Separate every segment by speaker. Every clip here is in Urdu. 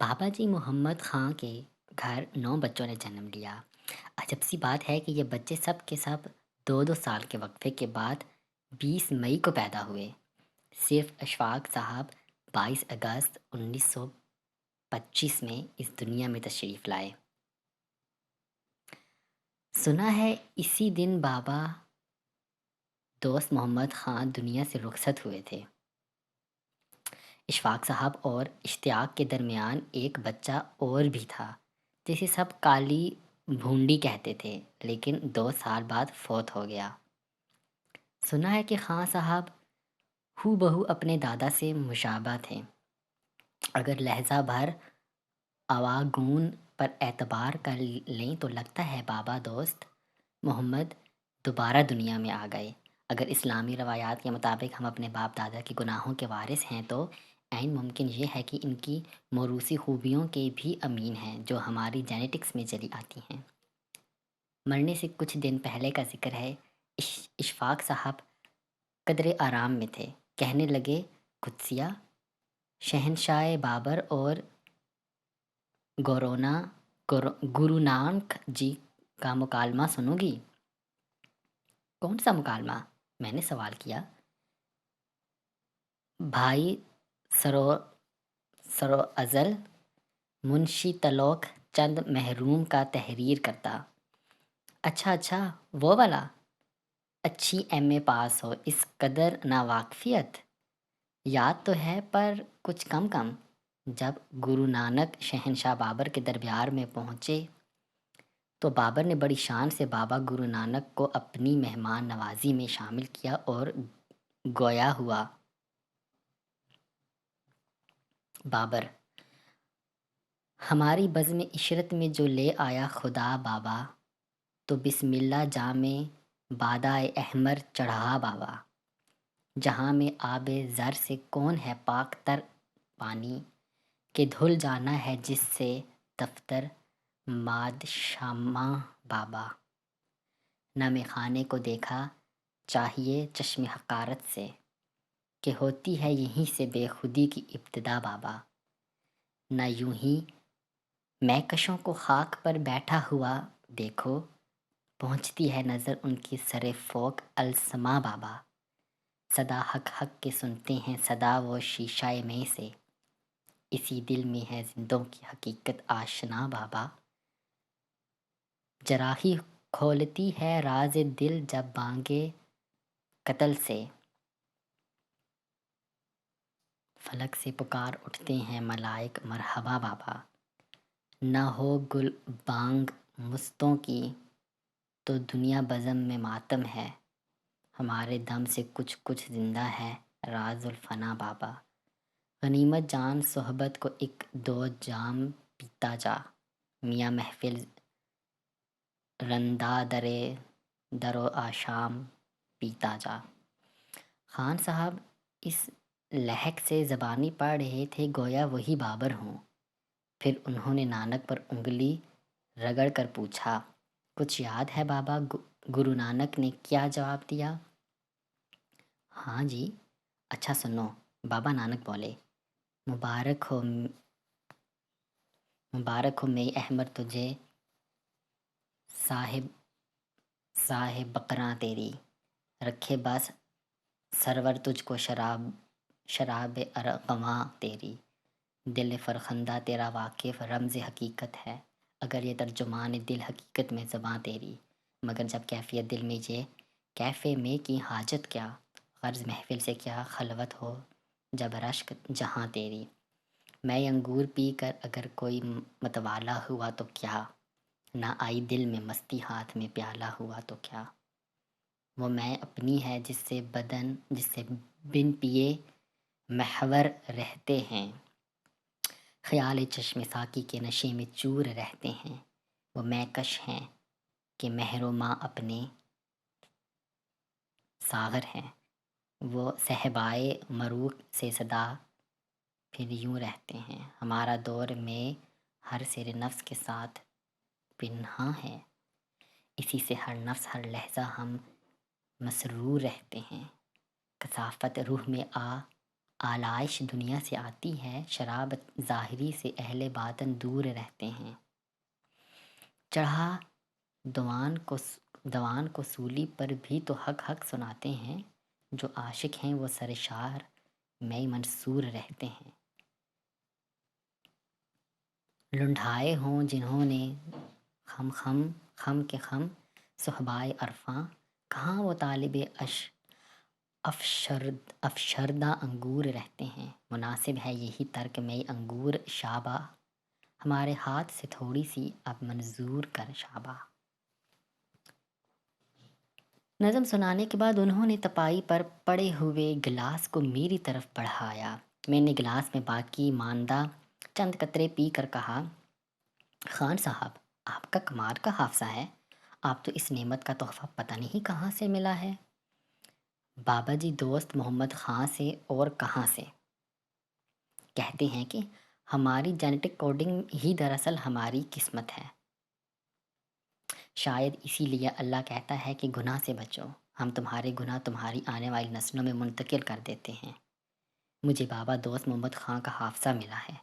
Speaker 1: بابا جی محمد خاں کے گھر 9 بچوں نے جنم لیا۔ عجب سی بات ہے کہ یہ بچے سب کے سب 2-2 سال کے وقفے کے بعد 20 مئی کو پیدا ہوئے۔ صرف اشفاق صاحب 22 اگست 1925 میں اس دنیا میں تشریف لائے۔ سنا ہے اسی دن بابا دوست محمد خان دنیا سے رخصت ہوئے تھے۔ اشفاق صاحب اور اشتیاق کے درمیان ایک بچہ اور بھی تھا جسے سب کالی بھونڈی کہتے تھے، لیکن 2 سال بعد فوت ہو گیا۔ سنا ہے کہ خان صاحب ہو بہو اپنے دادا سے مشابہ تھے۔ اگر لہجہ بھر آواگون پر اعتبار کر لیں تو لگتا ہے بابا دوست محمد دوبارہ دنیا میں آ گئے۔ اگر اسلامی روایات کے مطابق ہم اپنے باپ دادا کے گناہوں کے وارث ہیں تو عین ممکن یہ ہے کہ ان کی موروثی خوبیوں کے بھی امین ہیں جو ہماری جینیٹکس میں چلی آتی ہیں۔ مرنے سے کچھ دن پہلے کا ذکر ہے۔ اشفاق صاحب قدرے آرام میں تھے۔ کہنے لگے، قدسیہ، شہنشاہ بابر اور گرو نانک جی کا مکالمہ سنو گی؟ کون سا مکالمہ؟ میں نے سوال کیا۔ بھائی سرو ازل منشی تلوک چند محروم کا تحریر کرتا۔ اچھا وہ والا۔ اچھی ایم اے پاس ہو، اس قدر ناواقفیت؟ یاد تو ہے پر کچھ کم کم۔ جب گرو نانک شہنشاہ بابر کے دربار میں پہنچے تو بابر نے بڑی شان سے بابا گرو نانک کو اپنی مہمان نوازی میں شامل کیا اور گویا ہوا۔ بابر: ہماری بزم عشرت میں جو لے آیا خدا بابا، تو بسم اللہ جام بادائے احمر چڑھا بابا۔ جہاں میں آب زر سے کون ہے پاک تر پانی، کہ دھل جانا ہے جس سے دفتر ماد شامہ بابا۔ نہ میں خانے کو دیکھا چاہیے چشم حقارت سے، کہ ہوتی ہے یہیں سے بے خودی کی ابتدا بابا۔ نہ یوں ہی مہکشوں کو خاک پر بیٹھا ہوا دیکھو، پہنچتی ہے نظر ان کی سر فوق السما بابا۔ صدا حق حق کے سنتے ہیں صدا وہ شیشہ میں سے، اسی دل میں ہے زندوں کی حقیقت آشنا بابا۔ جراحی کھولتی ہے راز دل جب بانگے قتل سے، فلک سے پکار اٹھتے ہیں ملائک مرحبا بابا۔ نہ ہو گل بانگ مستوں کی تو دنیا بزم میں ماتم ہے، ہمارے دم سے کچھ کچھ زندہ ہے راز الفنا بابا۔ غنیمت جان صحبت کو ایک دو جام پیتا جا، میاں محفل رندہ درو آشام پیتا جا۔ خان صاحب اس لہک سے زبانی پڑھ رہے تھے گویا وہی بابر ہوں۔ پھر انہوں نے نانک پر انگلی رگڑ کر پوچھا، کچھ یاد ہے بابا؟ گرو نانک نے کیا جواب دیا؟ ہاں جی۔ اچھا سنو۔ بابا نانک بولے، مبارک ہو مئی احمر تجھے، صاحب بقراں تیری، رکھے بس سرور تجھ کو شراب ارغواں تیری، دل فرخندہ تیرا واقف رمز حقیقت ہے، اگر یہ ترجمان دل حقیقت میں زباں تیری، مگر جب کیفیت دل میں یہ کیفے میں کی حاجت کیا، غرض محفل سے کیا خلوت ہو جب رشک جہاں تیری، میں انگور پی کر اگر کوئی متوالا ہوا تو کیا، نہ آئی دل میں مستی ہاتھ میں پیالہ ہوا تو کیا، وہ میں اپنی ہے جس سے بن پیے محور رہتے ہیں، خیال چشم ساقی کے نشے میں چور رہتے ہیں، وہ میں کش ہیں کہ مہر و ماں اپنے ساغر ہیں، وہ صہبائے مروق سے صدا پھر یوں رہتے ہیں، ہمارا دور میں ہر سر نفس کے ساتھ پنہاں ہے، اسی سے ہر نفس ہر لحظہ ہم مسرور رہتے ہیں، کثافت روح میں آلائش دنیا سے آتی ہے، شراب ظاہری سے اہل باطن دور رہتے ہیں۔ چڑھا دوان کو سولی پر بھی تو حق حق سناتے ہیں، جو عاشق ہیں وہ سرشار میں منصور رہتے ہیں۔ لنڈھائے ہوں جنہوں نے خم خم خم کے خم صحبائے عرفاں، کہاں وہ طالب افشردہ انگور رہتے ہیں۔ مناسب ہے یہی ترک میں انگور شابہ، ہمارے ہاتھ سے تھوڑی سی اب منظور کر شابہ۔ نظم سنانے کے بعد انہوں نے تپائی پر پڑے ہوئے گلاس کو میری طرف بڑھایا۔ میں نے گلاس میں باقی ماندہ چند قطرے پی کر کہا، خان صاحب آپ کا کمال کا حافظہ ہے، آپ تو اس نعمت کا تحفہ پتہ نہیں کہاں سے ملا ہے۔ بابا جی دوست محمد خان سے اور کہاں سے؟ کہتے ہیں کہ ہماری جینیٹک کوڈنگ ہی دراصل ہماری قسمت ہے، شاید اسی لیے اللہ کہتا ہے کہ گناہ سے بچو، ہم تمہارے گناہ تمہاری آنے والی نسلوں میں منتقل کر دیتے ہیں۔ مجھے بابا دوست محمد خان کا حافظہ ملا ہے،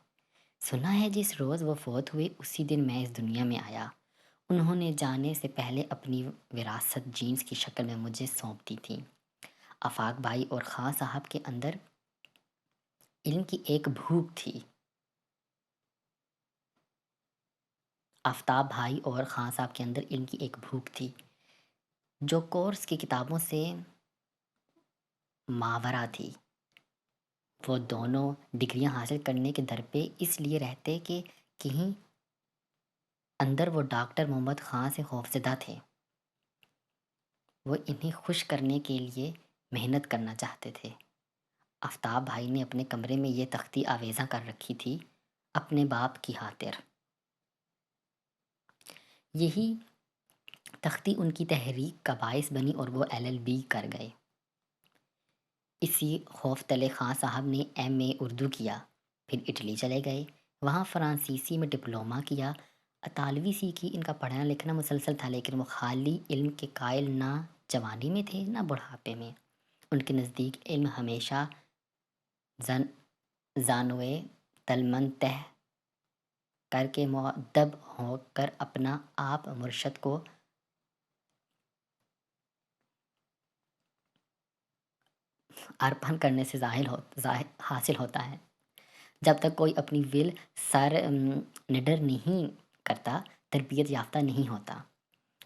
Speaker 1: سنا ہے جس روز وہ فوت ہوئے اسی دن میں اس دنیا میں آیا۔ انہوں نے جانے سے پہلے اپنی وراثت جینز کی شکل میں مجھے سونپ دی تھی۔ آفاق بھائی اور خان صاحب کے اندر علم کی ایک بھوک تھی۔ آفتاب بھائی اور خان صاحب کے اندر علم کی ایک بھوک تھی، جو کورس کی کتابوں سے ماورا تھی۔ وہ دونوں ڈگریاں حاصل کرنے کے در پہ اس لیے رہتے کہ کہیں اندر وہ ڈاکٹر محمد خان سے خوفزدہ تھے۔ وہ انہیں خوش کرنے کے لیے محنت کرنا چاہتے تھے۔ آفتاب بھائی نے اپنے کمرے میں یہ تختی آویزاں کر رکھی تھی اپنے باپ کی خاطر۔ یہی تختی ان کی تحریک کا باعث بنی اور وہ LLB کر گئے۔ اسی خوف تلے خان صاحب نے MA اردو کیا، پھر اٹلی چلے گئے، وہاں فرانسیسی میں ڈپلومہ کیا، اطالوی سیکھی۔ ان کا پڑھنا لکھنا مسلسل تھا، لیکن وہ خالی علم کے قائل نہ جوانی میں تھے نہ بڑھاپے میں۔ ان کے نزدیک علم ہمیشہ زانوے تلمن تہ کر کے مؤدب ہو کر اپنا آپ مرشد کو ارپن کرنے سے حاصل ہوتا ہے۔ جب تک کوئی اپنی ول سر نڈر نہیں کرتا، تربیت یافتہ نہیں ہوتا۔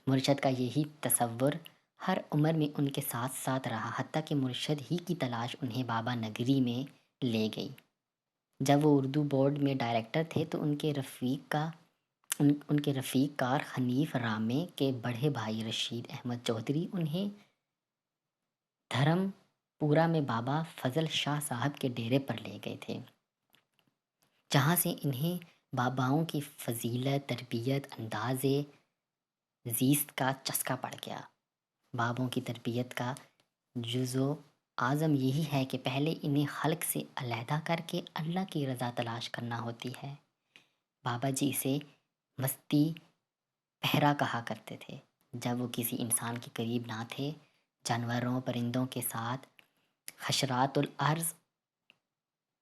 Speaker 1: مرشد کا یہی تصور ہر عمر میں ان کے ساتھ ساتھ رہا، حتیٰ کہ مرشد ہی کی تلاش انہیں بابا نگری میں لے گئی۔ جب وہ اردو بورڈ میں ڈائریکٹر تھے تو ان کے رفیق کار حنیف رامے کے بڑے بھائی رشید احمد چودھری انہیں دھرم پورہ میں بابا فضل شاہ صاحب کے ڈیرے پر لے گئے تھے، جہاں سے انہیں باباؤں کی فضیلت، تربیت، انداز زیست کا چسکا پڑ گیا۔ بابوں کی تربیت کا جزو اعظم یہی ہے کہ پہلے انہیں خلق سے علیحدہ کر کے اللہ کی رضا تلاش کرنا ہوتی ہے۔ بابا جی اسے مستی پہرا کہا کرتے تھے۔ جب وہ کسی انسان کے قریب نہ تھے، جانوروں پرندوں کے ساتھ حشرات الارض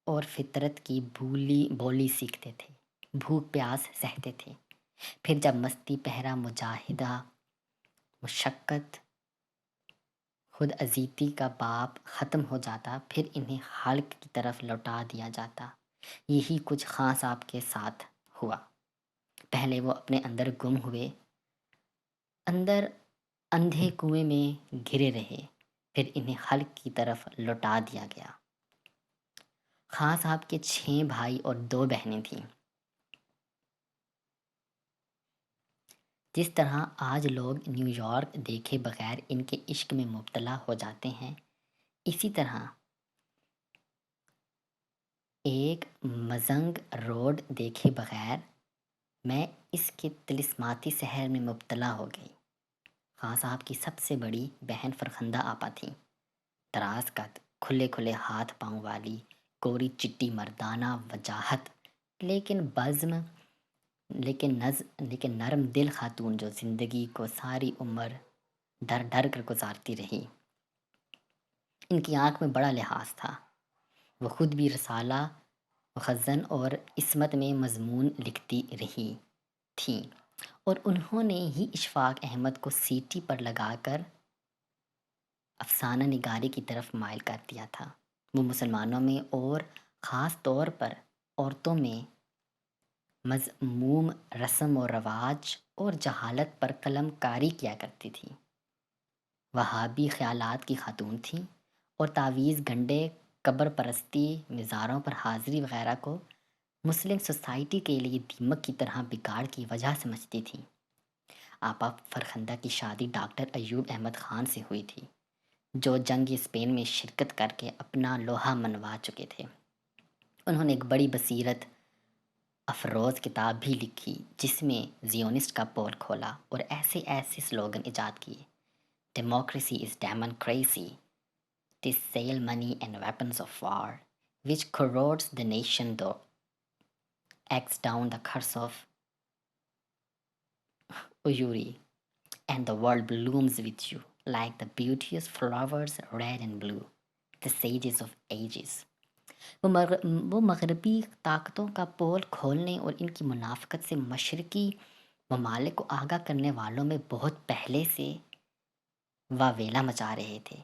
Speaker 1: اور فطرت کی بولی سیکھتے تھے، بھوک پیاس سہتے تھے۔ پھر جب مستی پہرا، مجاہدہ، مشقت، خود ازیتی کا باب ختم ہو جاتا، پھر انہیں خالق کی طرف لوٹا دیا جاتا۔ یہی کچھ خان صاحب کے ساتھ ہوا۔ پہلے وہ اپنے اندر گم ہوئے، اندر اندھے کنویں میں گھرے رہے، پھر انہیں خلق کی طرف لوٹا دیا گیا۔ خان صاحب کے 6 بھائی اور 2 بہنیں تھیں۔ جس طرح آج لوگ نیو یارک دیکھے بغیر ان کے عشق میں مبتلا ہو جاتے ہیں، اسی طرح ایک مزنگ روڈ دیکھے بغیر میں اس کے طلسماتی سحر میں مبتلا ہو گئی۔ خان صاحب کی سب سے بڑی بہن فرخندہ آپا تھیں، دراز قد، کھلے کھلے ہاتھ پاؤں والی، کوری چٹی مردانہ وجاہت، لیکن نرم دل خاتون، جو زندگی کو ساری عمر ڈر ڈر کر گزارتی رہی۔ ان کی آنکھ میں بڑا لحاظ تھا، وہ خود بھی رسالہ مخزن اور عصمت میں مضمون لکھتی رہی تھیں، اور انہوں نے ہی اشفاق احمد کو سیٹی پر لگا کر افسانہ نگاری کی طرف مائل کر دیا تھا۔ وہ مسلمانوں میں اور خاص طور پر عورتوں میں مذموم رسم و رواج اور جہالت پر قلم کاری کیا کرتی تھی۔ وہابی خیالات کی خاتون تھیں اور تعویذ گنڈے، قبر پرستی، مزاروں پر حاضری وغیرہ کو مسلم سوسائٹی کے لیے دیمک کی طرح بگاڑ کی وجہ سمجھتی تھیں۔ آپا فرخندہ کی شادی ڈاکٹر ایوب احمد خان سے ہوئی تھی، جو جنگ اسپین میں شرکت کر کے اپنا لوہا منوا چکے تھے۔ انہوں نے ایک بڑی بصیرت افروز کتاب بھی لکھی جس میں زیونسٹ کا پول کھولا اور ایسے ایسے سلوگن ایجاد کیے: democracy is demoncracy, it's sell money and weapons of war which corrodes the nation though acts down the curse of Uyuri, and the world blooms with you like the beauteous flowers red and blue, the sages of ages. وہ مغربی طاقتوں کا پول کھولنے اور ان کی منافقت سے مشرقی ممالک کو آگاہ کرنے والوں میں بہت پہلے سے واویلا مچا رہے تھے۔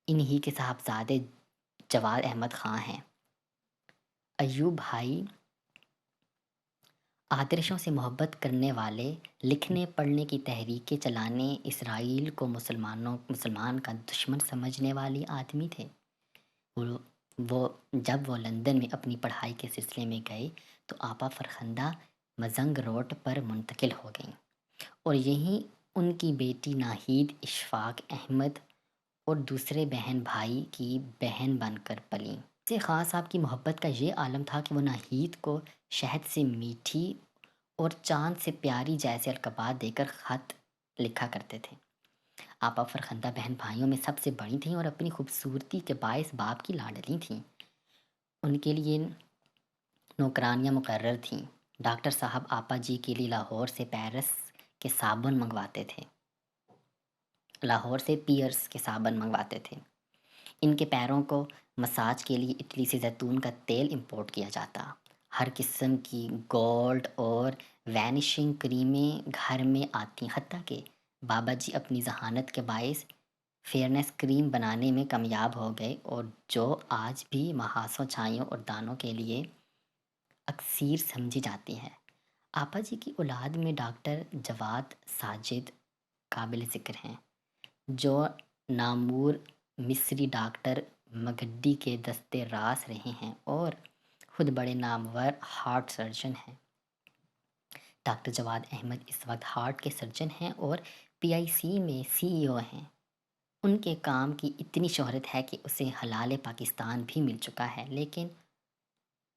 Speaker 1: انہی کے صاحبزادے جواد احمد خان ہیں۔ ایوب بھائی آتشوں سے محبت کرنے والے، لکھنے پڑھنے کی تحریکیں چلانے، اسرائیل کو مسلمان کا دشمن سمجھنے والے آدمی تھے۔ جب وہ لندن میں اپنی پڑھائی کے سلسلے میں گئے تو آپا فرخندہ مزنگ روڈ پر منتقل ہو گئیں اور یہیں ان کی بیٹی ناہید اشفاق احمد اور دوسرے بہن بھائی کی بہن بن کر پلیں۔ سے خاص صاحب کی محبت کا یہ عالم تھا کہ وہ ناہید کو شہد سے میٹھی اور چاند سے پیاری جیسے القابات دے کر خط لکھا کرتے تھے۔ آپا فرخندہ بہن بھائیوں میں سب سے بڑی تھیں اور اپنی خوبصورتی کے باعث باپ کی لاڈلی تھیں۔ ان کے لیے نوکرانیاں مقرر تھیں۔ ڈاکٹر صاحب آپا جی کے لیے لاہور سے پیرس کے صابن منگواتے تھے، ان کے پیروں کو مساج کے لیے اٹلی سے زیتون کا تیل امپورٹ کیا جاتا۔ ہر قسم کی گولڈ اور وینشنگ کریمیں گھر میں آتی، حتیٰ کہ بابا جی اپنی ذہانت کے باعث فیئرنیس کریم بنانے میں کامیاب ہو گئے، اور جو آج بھی محاسوں، چھائیوں اور دانوں کے لیے اکسیر سمجھی جاتی ہے۔ آپا جی کی اولاد میں ڈاکٹر جواد ساجد قابل ذکر ہیں، جو نامور مصری ڈاکٹر مگڈی کے دستے راست رہے ہیں اور خود بڑے نامور ہارٹ سرجن ہیں۔ ڈاکٹر جواد احمد اس وقت ہارٹ کے سرجن ہیں اور PIC میں CEO ہیں۔ ان کے کام کی اتنی شہرت ہے کہ اسے حلال پاکستان بھی مل چکا ہے، لیکن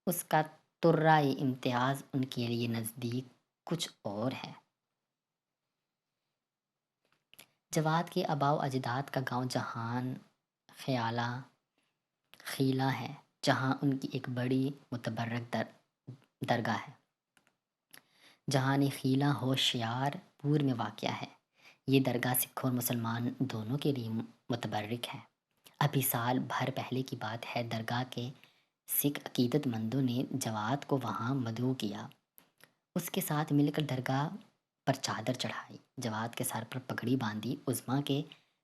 Speaker 1: اس کا ترائے امتیاز ان کے لیے نزدیک کچھ اور ہے۔ جواد کے آباء و اجداد کا گاؤں جہان خیلہ ہے، جہاں ان کی ایک بڑی متبرک درگاہ ہے۔ جہان خیلہ ہوشیار پور میں واقع ہے۔ یہ درگاہ سکھ اور مسلمان دونوں کے لیے متبرک ہے۔ ابھی سال بھر پہلے کی بات ہے، درگاہ کے سکھ عقیدت مندوں نے جواد کو وہاں مدعو کیا۔ اس کے ساتھ مل کر درگاہ پر چادر چڑھائی، جواد کے سر پر پگڑی باندھی، عظمیٰ کے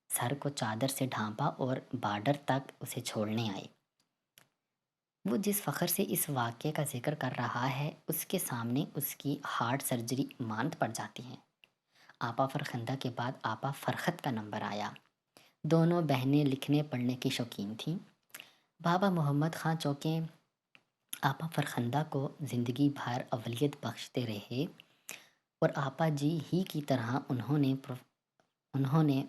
Speaker 1: سر کو چادر سے ڈھانپا اور بارڈر تک اسے چھوڑنے آئے۔ وہ جس فخر سے اس واقعے کا ذکر کر رہا ہے، اس کے سامنے اس کی ہارٹ سرجری ماند پڑ جاتی ہے۔ آپا فرخندہ کے بعد آپا فرخت کا نمبر آیا۔ دونوں بہنیں لکھنے پڑھنے کی شوقین تھیں۔ بابا محمد خان چونکہ آپا فرخندہ کو زندگی بھر اولیت بخشتے رہے اور آپا جی ہی کی طرح انہوں نے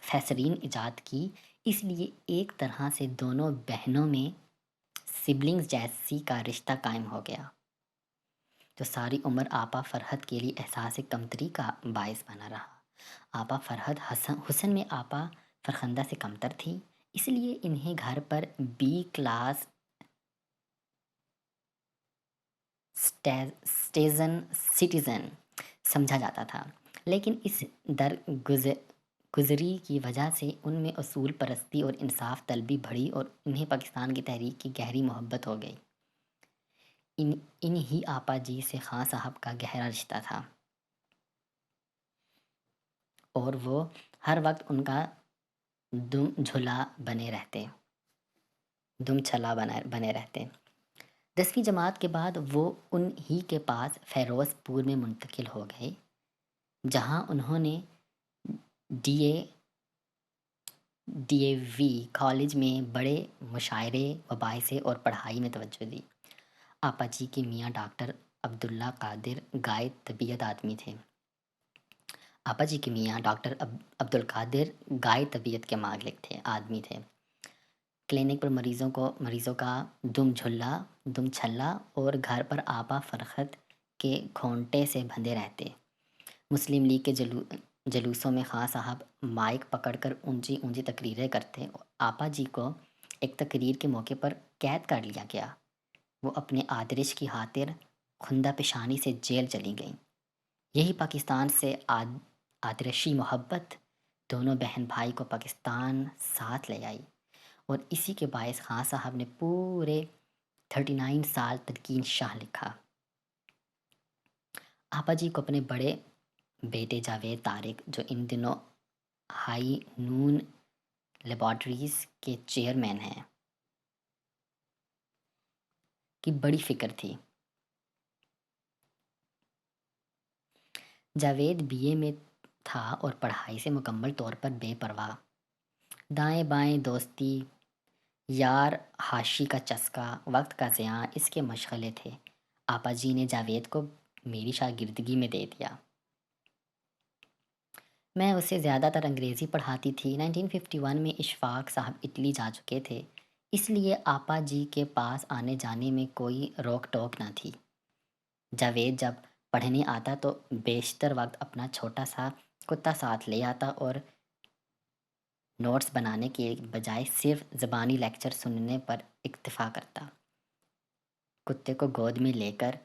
Speaker 1: فیسرین ایجاد کی، اس لیے ایک طرح سے دونوں بہنوں میں سبلنگز جیسی کا رشتہ قائم ہو گیا، جو ساری عمر آپا فرحت کے لیے احساس کمتری کا باعث بنا رہا۔ آپا فرحت حسن میں آپا فرخندہ سے کمتر تھی، اس لیے انہیں گھر پر B کلاس سٹیزن سمجھا جاتا تھا، لیکن اس گزری کی وجہ سے ان میں اصول پرستی اور انصاف طلبی بڑھی اور انہیں پاکستان کی تحریک کی گہری محبت ہو گئی۔ انہی آپا جی سے خان صاحب کا گہرا رشتہ تھا اور وہ ہر وقت ان کا دم جھلا بنے رہتے۔ 10ویں جماعت کے بعد وہ ان ہی کے پاس فیروز پور میں منتقل ہو گئے، جہاں انہوں نے ڈی اے وی کالج میں بڑے مشاعرے، مباحثے اور پڑھائی میں توجہ دی۔ آپا جی کے میاں ڈاکٹر عبداللہ قادر گائے طبیعت کے آدمی تھے۔ کلینک پر مریضوں کا دم چھلا اور گھر پر آپا فرخت کے گھونٹے سے بندھے رہتے۔ مسلم لیگ کے جلوسوں میں خان صاحب مائک پکڑ کر اونچی تقریریں کرتے۔ آپا جی کو ایک تقریر کے موقع پر قید کر لیا گیا۔ وہ اپنے آدرش کی خاطر خندہ پیشانی سے جیل چلی گئیں۔ یہی پاکستان سے آدرشی محبت دونوں بہن بھائی کو پاکستان ساتھ لے آئی اور اسی کے باعث خان صاحب نے پورے 39 سال تلقین شاہ لکھا۔ آپا جی کو اپنے بڑے بیٹے جاوید طارق، جو ان دنوں ہائی نون لیبارٹریز کے چیئرمین ہیں، کی بڑی فکر تھی۔ جاوید بی اے میں تھا اور پڑھائی سے مکمل طور پر بے پرواہ۔ دائیں بائیں دوستی، یار حاشی کا چسکا، وقت کا ضیاع اس کے مشغلے تھے۔ آپا جی نے جاوید کو میری شاگردگی میں دے دیا۔ میں اسے زیادہ تر انگریزی پڑھاتی تھی۔ 1951 میں اشفاق صاحب اٹلی جا چکے تھے، اس لیے آپا جی کے پاس آنے جانے میں کوئی روک ٹوک نہ تھی۔ جاوید جب پڑھنے آتا تو بیشتر وقت اپنا چھوٹا سا کتا ساتھ لے آتا اور نوٹس بنانے کے بجائے صرف زبانی لیکچر سننے پر اکتفا کرتا۔ کتے کو گود میں لے کر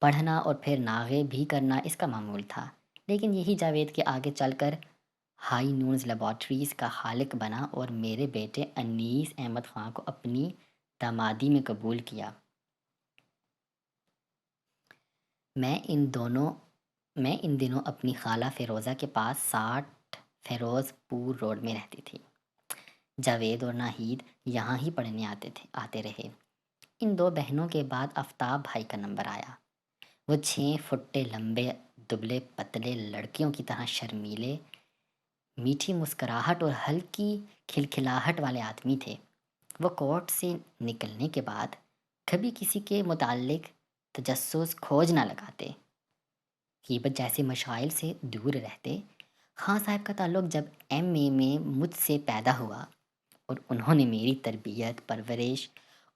Speaker 1: پڑھنا اور پھر ناغے بھی کرنا اس کا معمول تھا، لیکن یہی جاوید کے آگے چل کر ہائی نونز لیبارٹریز کا خالق بنا اور میرے بیٹے انیس احمد خان کو اپنی دامادی میں قبول کیا۔ میں ان دنوں اپنی خالہ فیروزہ کے پاس 60 فیروز پور روڈ میں رہتی تھی۔ جاوید اور ناہید یہاں ہی پڑھنے آتے رہے۔ ان دو بہنوں کے بعد آفتاب بھائی کا نمبر آیا۔ وہ 6 فٹے لمبے، دبلے پتلے، لڑکیوں کی طرح شرمیلے، میٹھی مسکراہٹ اور ہلکی کھلکھلاہٹ والے آدمی تھے۔ وہ کورٹ سے نکلنے کے بعد کبھی کسی کے متعلق تجسس کھوج نہ لگاتے، غیبت جیسے مشائل سے دور رہتے۔ خان صاحب کا تعلق جب ایم اے میں مجھ سے پیدا ہوا اور انہوں نے میری تربیت، پرورش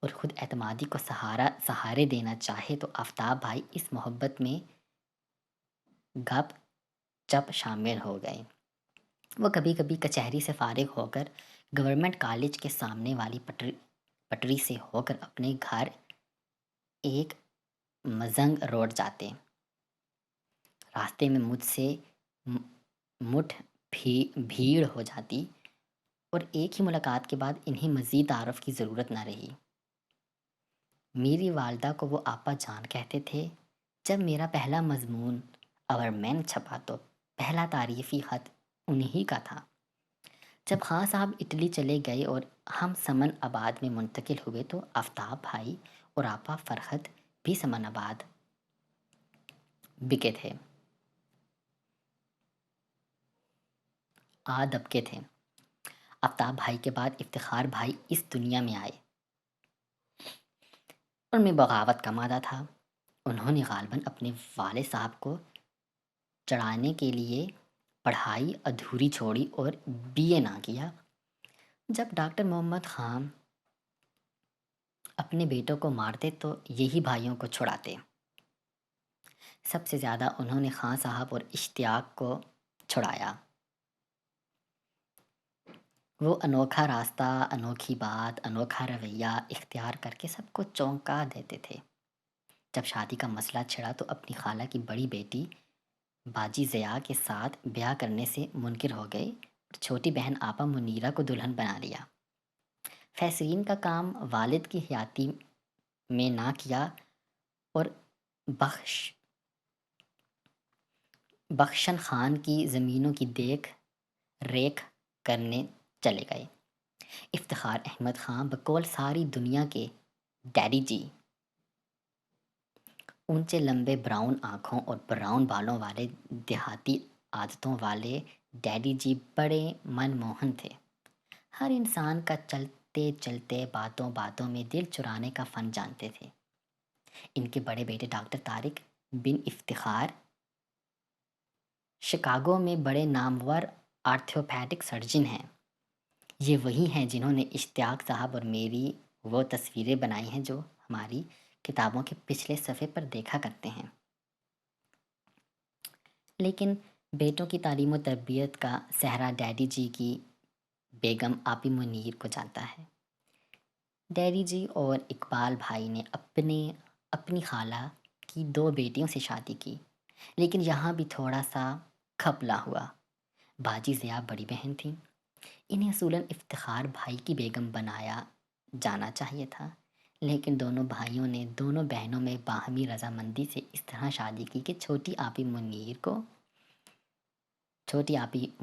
Speaker 1: اور خود اعتمادی کو سہارے دینا چاہے تو آفتاب بھائی اس محبت میں گپ چپ شامل ہو گئے۔ وہ کبھی کبھی کچہری سے فارغ ہو کر گورنمنٹ کالج کے سامنے والی پٹری سے ہو کر اپنے گھر ایک مزنگ روڈ جاتے۔ راستے میں مجھ سے مٹھ بھیڑ ہو جاتی اور ایک ہی ملاقات کے بعد انہیں مزید تعارف کی ضرورت نہ رہی۔ میری والدہ کو وہ آپا جان کہتے تھے۔ جب میرا پہلا مضمون اور مین چھپا تو پہلا تعریفی خط انہی کا تھا۔ جب خان صاحب اٹلی چلے گئے اور ہم سمن آباد میں منتقل ہوئے تو آفتاب بھائی اور آپا فرخت بھی سمن آباد دبکے تھے۔ آفتاب بھائی کے بعد افتخار بھائی اس دنیا میں آئے۔ ان میں بغاوت کا مادہ تھا۔ انہوں نے غالباً اپنے والد صاحب کو چڑھانے کے لیے پڑھائی ادھوری چھوڑی اور بی اے نہ کیا۔ جب ڈاکٹر محمد خان اپنے بیٹوں کو مارتے تو یہی بھائیوں کو چھڑاتے۔ سب سے زیادہ انہوں نے خان صاحب اور اشتیاق کو چھڑایا۔ وہ انوکھا راستہ، انوکھی بات، انوکھا رویہ اختیار کر کے سب کو چونکا دیتے تھے۔ جب شادی کا مسئلہ چھڑا تو اپنی خالہ کی بڑی بیٹی باجی ضیا کے ساتھ بیاہ کرنے سے منکر ہو گئے۔ اور چھوٹی بہن آپا منیرہ کو دلہن بنا لیا۔ فیصلین کا کام والد کی حیاتی میں نہ کیا اور بخش بخشن خان کی زمینوں کی دیکھ ریکھ کرنے چلے گئے۔ افتخار احمد خان بقول ساری دنیا کے ڈیڈی جی، اونچے لمبے براؤن آنکھوں اور براؤن بالوں والے دیہاتی عادتوں والے ڈیڈی جی بڑے من موہن تھے۔ ہر انسان کا چلتے چلتے باتوں باتوں میں دل چرانے کا فن جانتے تھے۔ ان کے بڑے بیٹے ڈاکٹر طارق بن افتخار شکاگو میں بڑے نامور آرتھوپیڈک سرجن ہیں۔ یہ وہی ہیں جنہوں نے اشتیاق صاحب اور میری وہ تصویریں بنائی ہیں جو ہماری کتابوں کے پچھلے صفحے پر دیکھا کرتے ہیں۔ لیکن بیٹوں کی تعلیم و تربیت کا صحرا ڈیڈی جی کی بیگم آپی منیر کو جانتا ہے۔ ڈیڈی جی اور اقبال بھائی نے اپنی خالہ کی 2 بیٹیوں سے شادی کی، لیکن یہاں بھی تھوڑا سا کھپلا ہوا۔ باجی ضیا بڑی بہن تھیں۔ انہیں اصولاً افتخار بھائی کی بیگم بنایا جانا چاہیے تھا، لیکن دونوں بھائیوں نے دونوں بہنوں میں باہمی رضامندی سے اس طرح شادی کی کہ چھوٹی آپی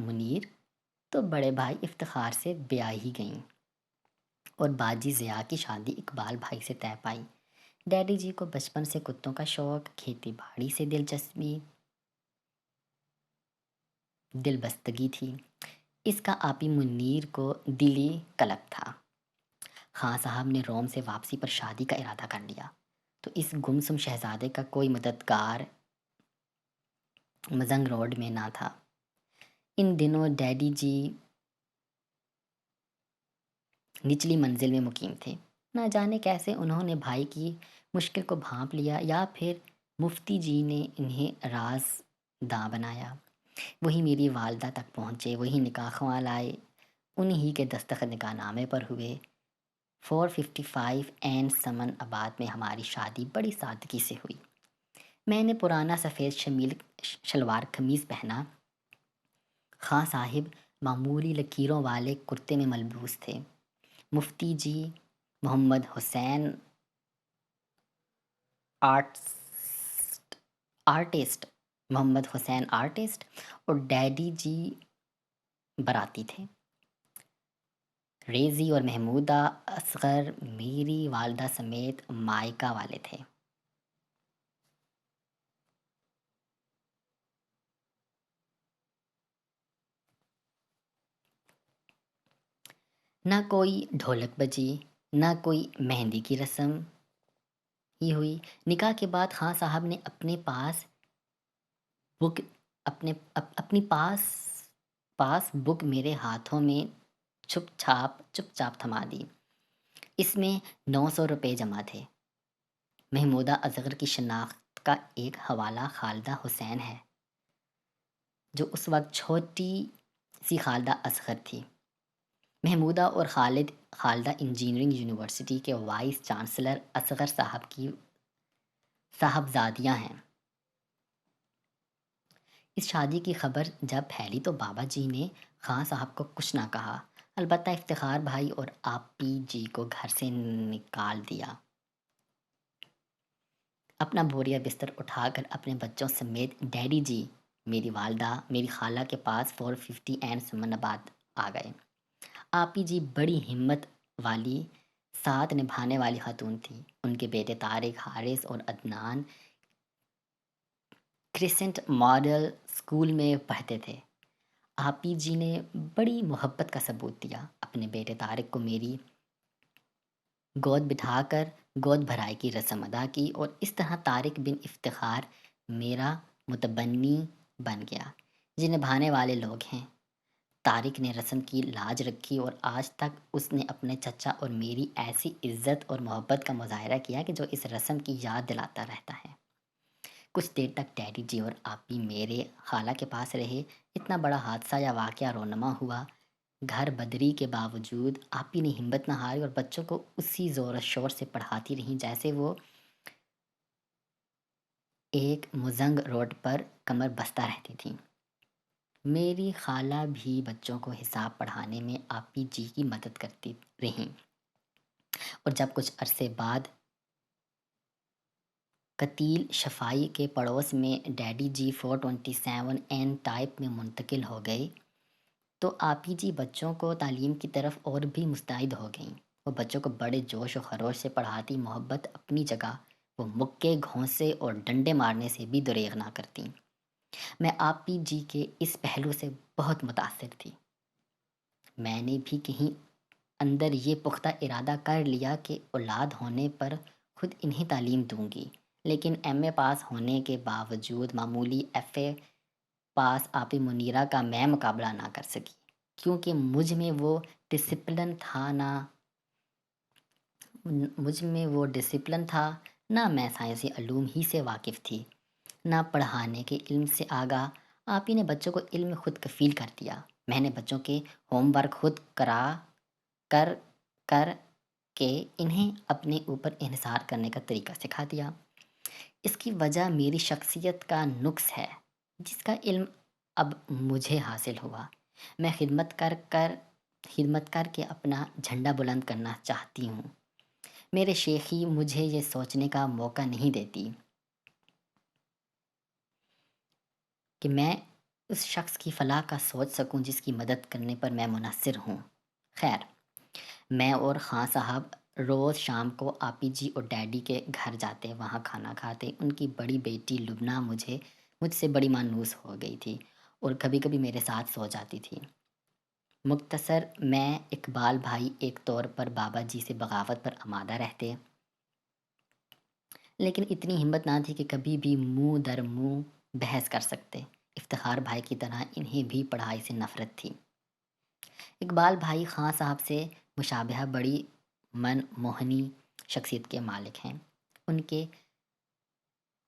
Speaker 1: منیر تو بڑے بھائی افتخار سے بیاہی گئیں اور باجی ضیا کی شادی اقبال بھائی سے طے پائی۔ ڈیڈی جی کو بچپن سے کتوں کا شوق، کھیتی باڑی سے دل بستگی تھی۔ اس کا آپی منیر کو دلی کلک تھا۔ خان صاحب نے روم سے واپسی پر شادی کا ارادہ کر لیا تو اس گمسم شہزادے کا کوئی مددگار مزنگ روڈ میں نہ تھا۔ ان دنوں ڈیڈی جی نچلی منزل میں مقیم تھے۔ نہ جانے کیسے انہوں نے بھائی کی مشکل کو بھانپ لیا، یا پھر مفتی جی نے انہیں راز داں بنایا۔ وہی میری والدہ تک پہنچے، وہی نکاح خواں لائے، انہی کے دستخط نکاح نامے پر ہوئے۔ 455 این سمن آباد میں ہماری شادی بڑی سادگی سے ہوئی۔ میں نے پرانا سفید شلوار قمیض پہنا، خان صاحب معمولی لکیروں والے کرتے میں ملبوس تھے۔ مفتی جی محمد حسین آرٹسٹ اور ڈیڈی جی براتی تھے۔ ریزی اور محمودہ اصغر میری والدہ سمیت مائکہ والے تھے۔ نہ کوئی ڈھولک بجی، نہ کوئی مہندی کی رسم ہی ہوئی۔ نکاح کے بعد خان صاحب نے اپنی پاس بک میرے ہاتھوں میں چپ چاپ تھما دی۔ اس میں 900 روپے جمع تھے۔ محمودہ اصغر کی شناخت کا ایک حوالہ خالدہ حسین ہے، جو اس وقت چھوٹی سی خالدہ اصغر تھی۔ محمودہ اور خالدہ انجینئرنگ یونیورسٹی کے وائس چانسلر اصغر صاحب کی صاحبزادیاں ہیں۔ اس شادی کی خبر جب پھیلی تو بابا جی نے خان صاحب کو کچھ نہ کہا، البتہ افتخار بھائی اور آپی جی کو گھر سے نکال دیا۔ اپنا بوریا بستر اٹھا کر اپنے بچوں سمیت ڈیڈی جی میری خالہ کے پاس 450 این سمن آباد آ گئے۔ آپی جی بڑی ہمت والی، ساتھ نبھانے والی خاتون تھی۔ ان کے بیٹے طارق، حارث اور عدنان کرسنٹ ماڈل اسکول میں پڑھتے تھے۔ آپی جی نے بڑی محبت کا ثبوت دیا، اپنے بیٹے طارق کو میری گود بٹھا کر گود بھرائی کی رسم ادا کی، اور اس طرح طارق بن افتخار میرا متبنی بن گیا۔ یہ نبھانے والے لوگ ہیں۔ طارق نے رسم کی لاج رکھی اور آج تک اس نے اپنے چچا اور میری ایسی عزت اور محبت کا مظاہرہ کیا کہ جو اس رسم کی یاد دلاتا رہتا ہے۔ کچھ دیر تک ڈیڈی جی اور آپی میرے خالہ کے پاس رہے۔ اتنا بڑا حادثہ یا واقعہ رونما ہوا، گھر بدری کے باوجود آپی نے ہمت نہ ہاری اور بچوں کو اسی زور و شور سے پڑھاتی رہیں جیسے وہ ایک مزنگ روڈ پر کمر بستہ رہتی تھیں۔ میری خالہ بھی بچوں کو حساب پڑھانے میں آپی جی کی مدد کرتی رہیں، اور جب کچھ عرصے بعد قتیل شفائی کے پڑوس میں ڈیڈی جی 427 این ٹائپ میں منتقل ہو گئے تو آپی جی بچوں کو تعلیم کی طرف اور بھی مستعد ہو گئیں۔ وہ بچوں کو بڑے جوش و خروش سے پڑھاتی، محبت اپنی جگہ، وہ مکے گھونسے اور ڈنڈے مارنے سے بھی دریغ نہ کرتیں۔ میں آپی جی کے اس پہلو سے بہت متاثر تھی۔ میں نے بھی کہیں اندر یہ پختہ ارادہ کر لیا کہ اولاد ہونے پر خود انہیں تعلیم دوں گی، لیکن ایم اے پاس ہونے کے باوجود معمولی ایف اے پاس آپی منیرہ کا میں مقابلہ نہ کر سکی، کیونکہ مجھ میں وہ ڈسپلن تھا، نہ میں سائنسی علوم ہی سے واقف تھی، نہ پڑھانے کے علم سے آگاہ۔ آپ ہی نے بچوں کو علم خود کفیل کر دیا۔ میں نے بچوں کے ہوم ورک خود کر کر کے انہیں اپنے اوپر انحصار کرنے کا طریقہ سکھا دیا۔ اس کی وجہ میری شخصیت کا نقص ہے، جس کا علم اب مجھے حاصل ہوا۔ میں خدمت کر کے اپنا جھنڈا بلند کرنا چاہتی ہوں۔ میرے شیخی مجھے یہ سوچنے کا موقع نہیں دیتی کہ میں اس شخص کی فلاح کا سوچ سکوں جس کی مدد کرنے پر میں منحصر ہوں۔ خیر، میں اور خاں صاحب روز شام کو آپی جی اور ڈیڈی کے گھر جاتے، وہاں کھانا کھاتے۔ ان کی بڑی بیٹی لبنہ مجھ سے بڑی مانوس ہو گئی تھی اور کبھی کبھی میرے ساتھ سو جاتی تھی۔ مختصر، میں اقبال بھائی ایک طور پر بابا جی سے بغاوت پر آمادہ رہتے، لیکن اتنی ہمت نہ تھی کہ کبھی بھی منہ در منہ بحث کر سکتے۔ افتخار بھائی کی طرح انہیں بھی پڑھائی سے نفرت تھی۔ اقبال بھائی خاں صاحب سے مشابہہ بڑی من موہنی شخصیت کے مالک ہیں۔ ان کے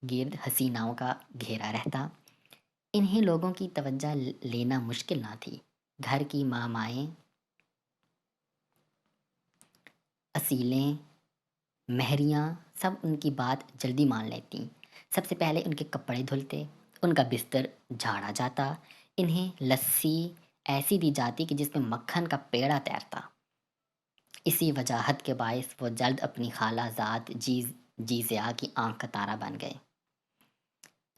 Speaker 1: گرد حسیناؤں کا گھیرا رہتا، انہیں لوگوں کی توجہ لینا مشکل نہ تھی۔ گھر کی مائیں اصیلیں، مہریاں سب ان کی بات جلدی مان لیتیں۔ سب سے پہلے ان کے کپڑے دھلتے، ان کا بستر جھاڑا جاتا، انہیں لسی ایسی دی جاتی کہ جس میں مکھن کا پیڑا تیرتا۔ اسی وجاہت کے باعث وہ جلد اپنی خالہ زاد جی ضیاء کی آنکھ کا تارا بن گئے۔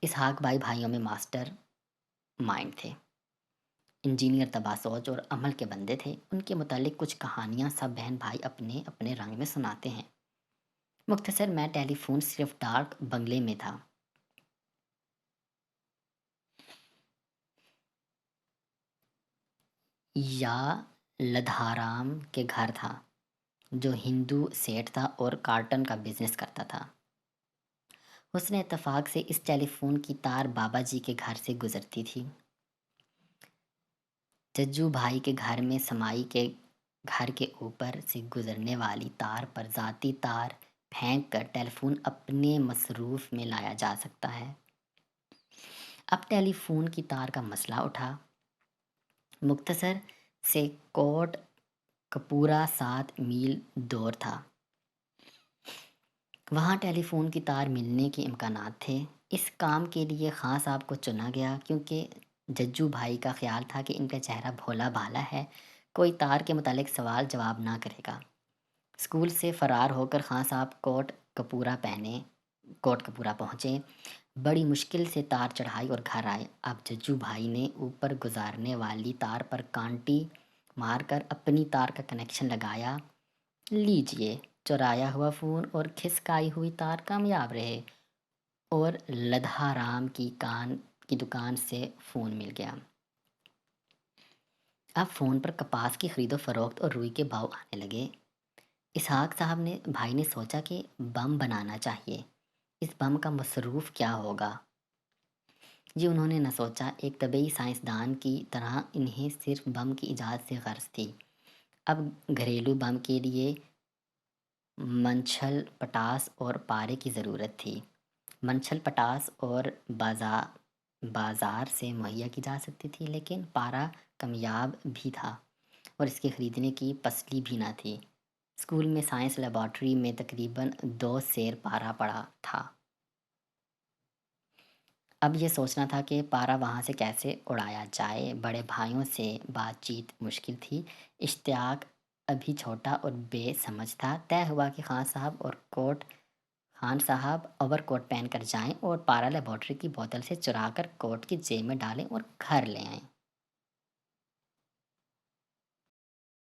Speaker 1: اسحاق بھائی بھائیوں میں ماسٹر مائنڈ تھے، انجینئر طبع سوچ اور عمل کے بندے تھے۔ ان کے متعلق کچھ کہانیاں سب بہن بھائی اپنے اپنے رنگ میں سناتے ہیں۔ مختصر، میں ٹیلی فون صرف ڈارک بنگلے میں تھا۔ یا لدھارام کے گھر تھا، جو ہندو سیٹ تھا اور کارٹن کا بزنس کرتا تھا۔ حسن اتفاق سے اس ٹیلی فون کی تار بابا جی کے گھر سے گزرتی تھی۔ ججو بھائی کے گھر میں سمائی کے گھر کے اوپر سے گزرنے والی تار پر ذاتی تار پھینک کر ٹیلی فون اپنے مصروف میں لایا جا سکتا ہے۔ اب ٹیلی فون کی تار کا مسئلہ اٹھا۔ مختصر سے کوٹ کپورہ 7 میل دور تھا۔ وہاں ٹیلی فون کی تار ملنے کے امکانات تھے۔ اس کام کے لیے خاں صاحب کو چنا گیا، کیونکہ ججو بھائی کا خیال تھا کہ ان کا چہرہ بھولا بھالا ہے، کوئی تار کے متعلق سوال جواب نہ کرے گا۔ اسکول سے فرار ہو کر خاں صاحب کوٹ کپورہ پہنچے، بڑی مشکل سے تار چڑھائی اور گھر آئے۔ اب ججو بھائی نے اوپر گزارنے والی تار پر کانٹی مار کر اپنی تار کا کنیکشن لگایا۔ لیجئے، چرایا ہوا فون اور کھسکائی ہوئی تار کامیاب رہے اور لدھارام کی دکان سے فون مل گیا۔ اب فون پر کپاس کی خرید و فروخت اور روئی کے بھاؤ آنے لگے۔ اسحاق بھائی نے سوچا کہ بم بنانا چاہیے۔ اس بم کا مصروف کیا ہوگا؟ یہ انہوں نے نہ سوچا۔ ایک طبی سائنسدان کی طرح انہیں صرف بم کی ایجاد سے غرض تھی۔ اب گھریلو بم کے لیے منچھل پٹاس اور پارے کی ضرورت تھی۔ منچھل پٹاس اور بازار سے مہیا کی جا سکتی تھی، لیکن پارا کمیاب بھی تھا اور اس کے خریدنے کی پسلی بھی نہ تھی۔ اسکول میں سائنس لیبارٹری میں تقریباً 2 سیر پارا پڑا تھا۔ اب یہ سوچنا تھا کہ پارا وہاں سے کیسے اڑایا جائے۔ بڑے بھائیوں سے بات چیت مشکل تھی۔ اشتیاق ابھی چھوٹا اور بے سمجھ تھا۔ طے ہوا کہ خان صاحب اوور کوٹ پہن کر جائیں اور پارا لیبارٹری کی بوتل سے چرا کر کوٹ کی جیب میں ڈالیں اور گھر لے آئیں۔